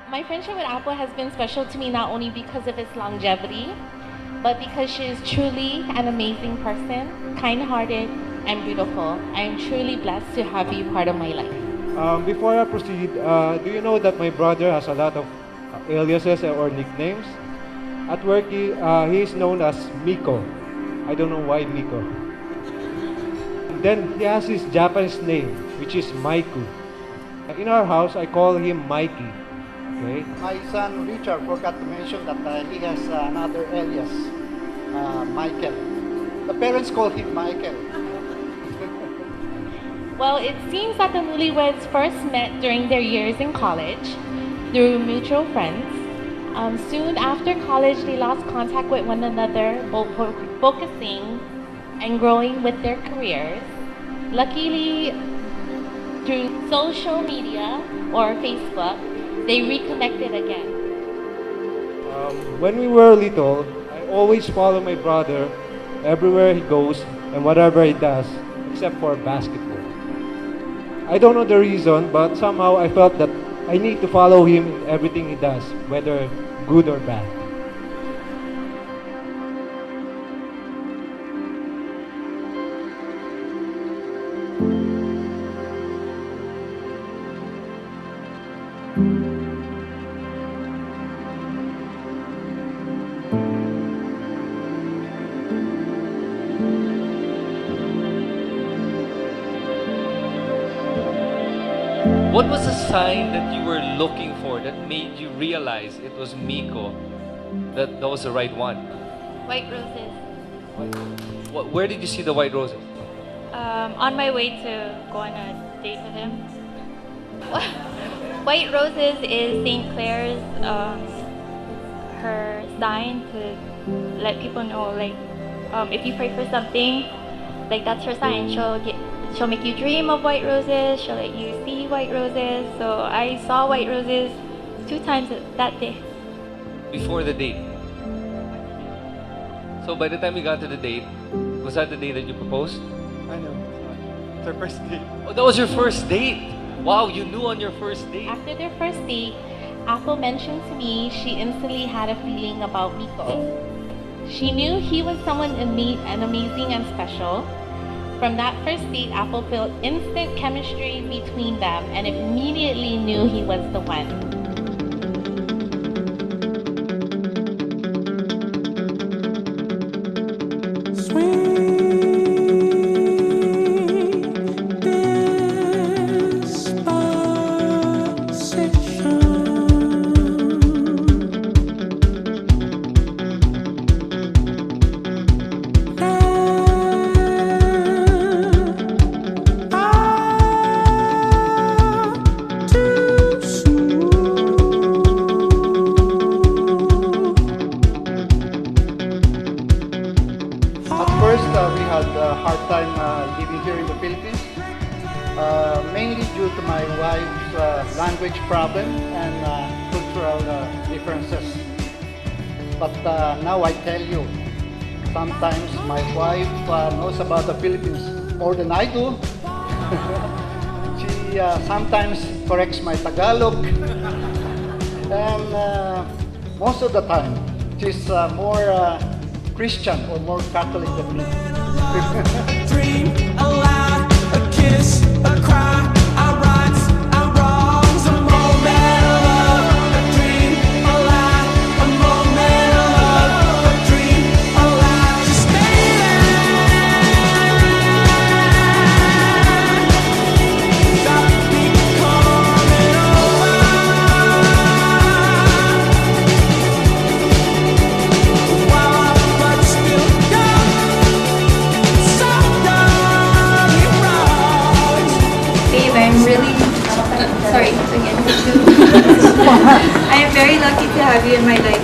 My friendship with Apple has been special to me not only because of its longevity, but because she is truly an amazing person, kind-hearted, and beautiful. I am truly blessed to have you part of my life. Before I proceed, do you know that my brother has a lot of aliases or nicknames? At work, he is known as Mico. I don't know why Mico. Then he has his Japanese name, which is Mico. In our house, I call him Mikey. Okay? My son Richard forgot to mention that he has another alias, Michael. The parents call him Michael. Well, it seems that the newlyweds first met during their years in college through mutual friends. Soon after college, they lost contact with one another, both focusing and growing with their careers. Luckily, through social media or Facebook, they reconnected again. When we were little, I always follow my brother everywhere he goes and whatever he does, except for basketball. I don't know the reason, but somehow I felt that I need to follow him in everything he does, whether good or bad. What was the sign that you were looking for that made you realize it was Mico, that was the right one? White roses. Where did you see the white roses? On my way to go on a date with him. White roses is St. Clair's her sign to let people know, like, if you pray for something, like that's her sign. She'll make you dream of white roses. She'll let you see white roses. So I saw white roses 2 times that day. Before the date. So by the time we got to the date, was that the day that you proposed? I know. It's our first date. Oh, that was your first date. Wow, you knew on your first date. After their first date, Apple mentioned to me she instantly had a feeling about Mico. She knew he was someone amazing and special. From that first date, Apple felt instant chemistry between them and immediately knew he was the one. We had a hard time living here in the Philippines, mainly due to my wife's language problem and cultural differences. But now I tell you, sometimes my wife knows about the Philippines more than I do. She sometimes corrects my Tagalog, and most of the time she's more Christian or more Catholic than me. A dream, a lie, a kiss, a cry, our rights, our wrongs, a moment of love. A dream, a lie, a moment of love. A dream, a lie, just stay there. Stop me coming over. While our blood still young, so young it runs. Babe, I'm really sorry again. I am very lucky to have you in my life.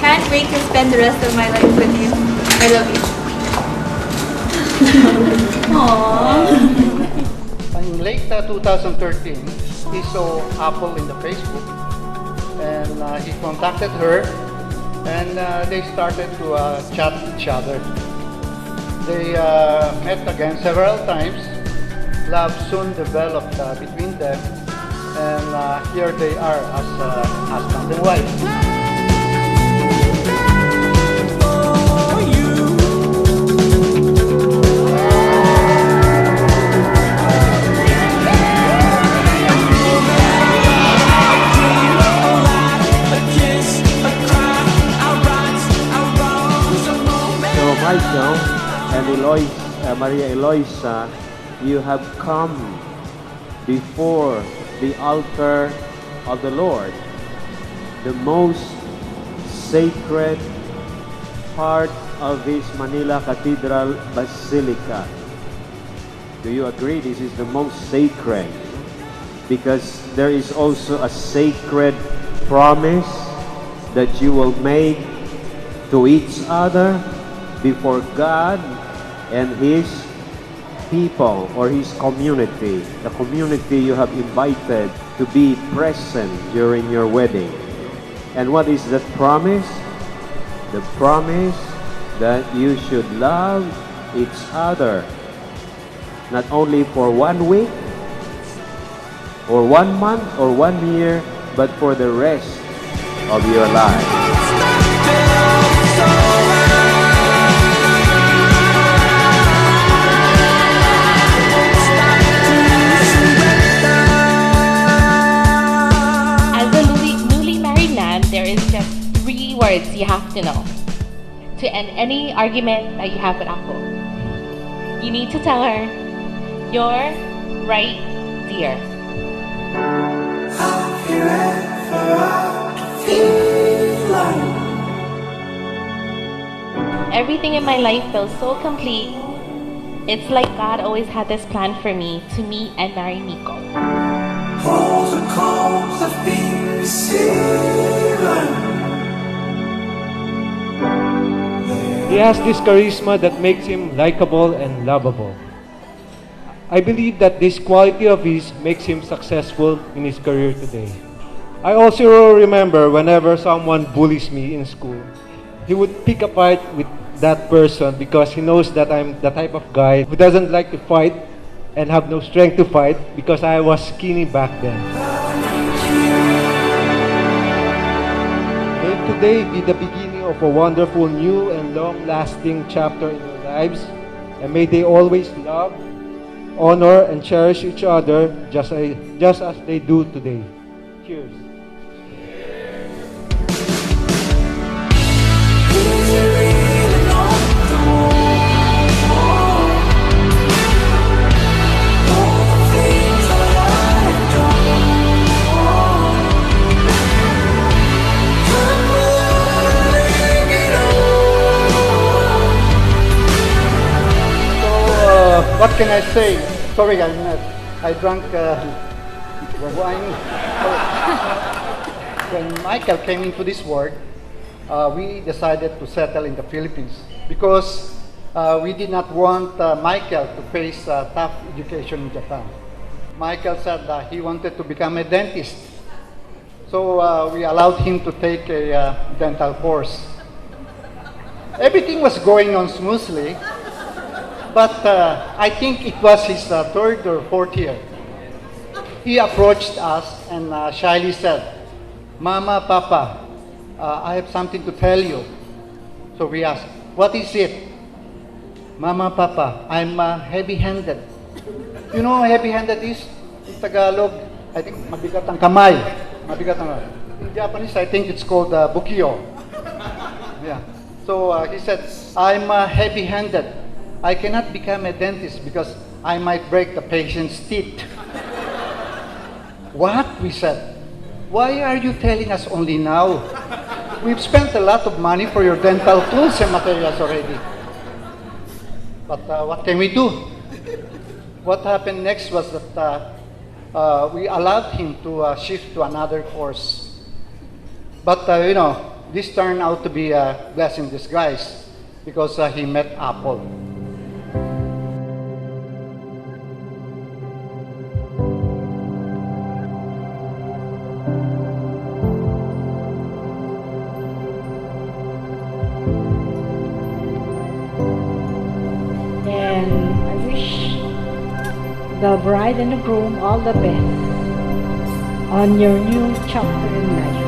Can't wait to spend the rest of my life with you. I love you. Aww. In late 2013, he saw Apple in the Facebook, and he contacted her, and they started to chat each other. They met again several times. Love soon developed between them, And here they are as husband and wife. For you. So, Michael and Maria Eloisa, you have come before the altar of the Lord, the most sacred part of this Manila Cathedral Basilica. Do you agree this is the most sacred? Because there is also a sacred promise that you will make to each other before God and His people or His community, the community you have invited to be present during your wedding. And what is that promise? The promise that you should love each other, not only for 1 week, or 1 month, or 1 year, but for the rest of your life. As a newly married man, there is just 3 words you have to know to end any argument that you have with Ako. You need to tell her, "You're right, dear." Everything in my life feels so complete. It's like God always had this plan for me to meet and marry Mico. He has this charisma that makes him likable and lovable. I believe that this quality of his makes him successful in his career today. I also remember whenever someone bullies me in school, he would pick a fight with that person because he knows that I'm the type of guy who doesn't like to fight and have no strength to fight because I was skinny back then. May today be the beginning of a wonderful new and long-lasting chapter in their lives, and may they always love, honor, and cherish each other just as they do today. Cheers. What can I say? Sorry, I drank wine. When Michael came into this work, we decided to settle in the Philippines because we did not want Michael to face tough education in Japan. Michael said that he wanted to become a dentist. So we allowed him to take a dental course. Everything was going on smoothly. But I think it was his 3rd or 4th year. He approached us and shyly said, "Mama, Papa, I have something to tell you." So we asked, "What is it?" "Mama, Papa, I'm heavy-handed." You know what heavy-handed is? In Tagalog, I think mabigat ang kamay. Mabigat ang In Japanese, I think it's called bukio. Yeah. So he said, "I'm heavy-handed. I cannot become a dentist because I might break the patient's teeth." "What?" we said. "Why are you telling us only now? We've spent a lot of money for your dental tools and materials already." But what can we do? What happened next was that we allowed him to shift to another course. But this turned out to be a blessing in disguise because he met Apple. And I wish the bride and the groom all the best. on your new chapter in life?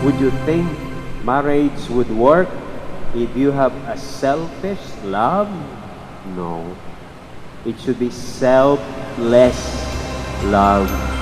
Would you think marriage would work if you have a selfish love? No. It should be selfless love.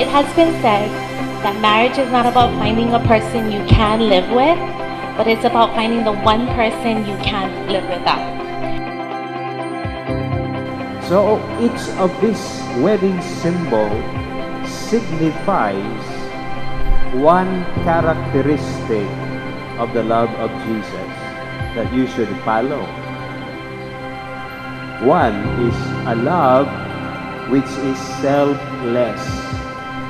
It has been said that marriage is not about finding a person you can live with, but it's about finding the one person you can't live without. So each of these wedding symbol signifies one characteristic of the love of Jesus that you should follow. One is a love which is selfless,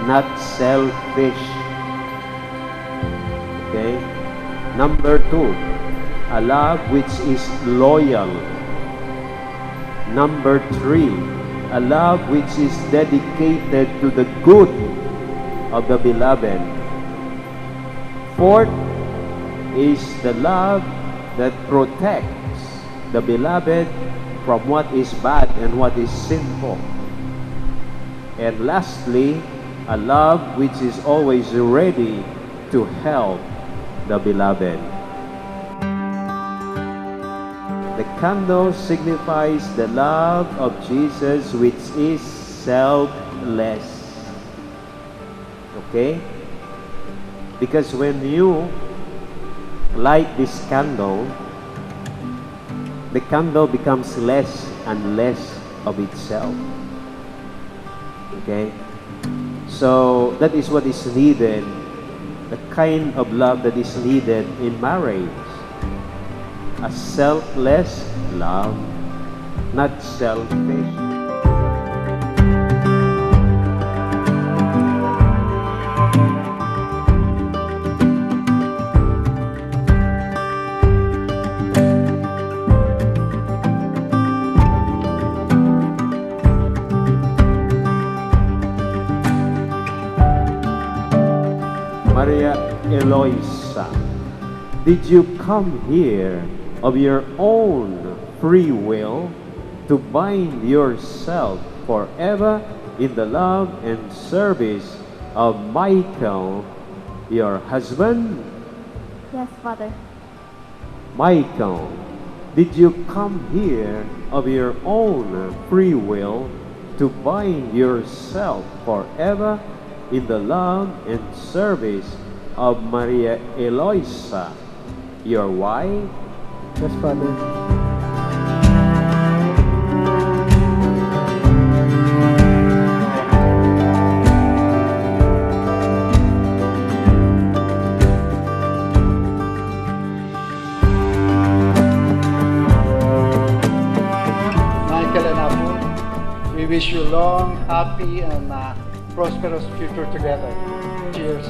not selfish. Okay? Number two, a love which is loyal. Number three, a love which is dedicated to the good of the beloved. Fourth is the love that protects the beloved from what is bad and what is sinful. And lastly, a love which is always ready to help the beloved. The candle signifies the love of Jesus, which is selfless. Okay? Because when you light this candle, the candle becomes less and less of itself. Okay? So that is what is needed, the kind of love that is needed in marriage. A selfless love, not selfish. Maria Eloisa, did you come here of your own free will to bind yourself forever in the love and service of Michael, your husband? Yes, Father. Michael, did you come here of your own free will to bind yourself forever in the love and service of Maria Eloisa, your wife? Yes, Father. Michael and Apu, we wish you long, happy, and prosperous future together. Cheers.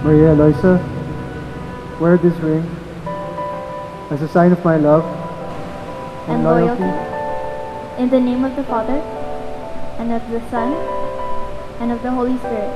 Maria Eloisa, wear this ring as a sign of my love And loyalty. In the name of the Father, and of the Son, and of the Holy Spirit.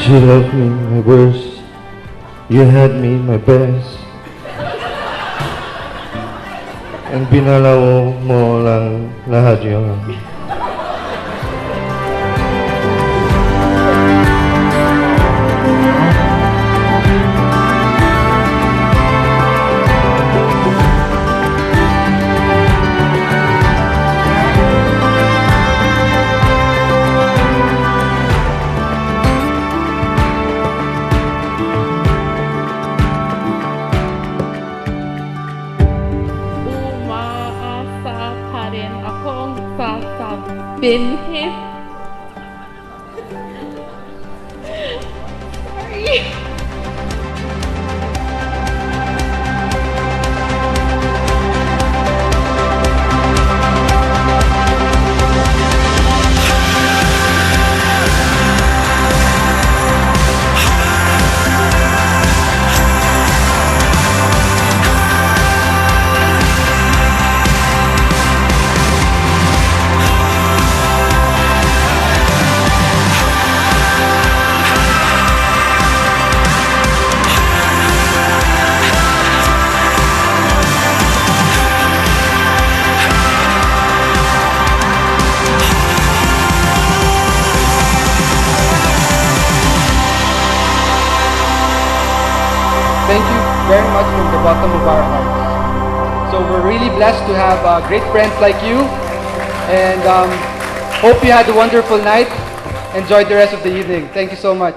You loved me my worst, you had me my best. And pinalaw mo lang lahat yun. Umaasa pa rin akong sasabihin. Sorry. Thank you very much from the bottom of our hearts. So we're really blessed to have great friends like you, and hope you had a wonderful night. Enjoy the rest of the evening. Thank you so much.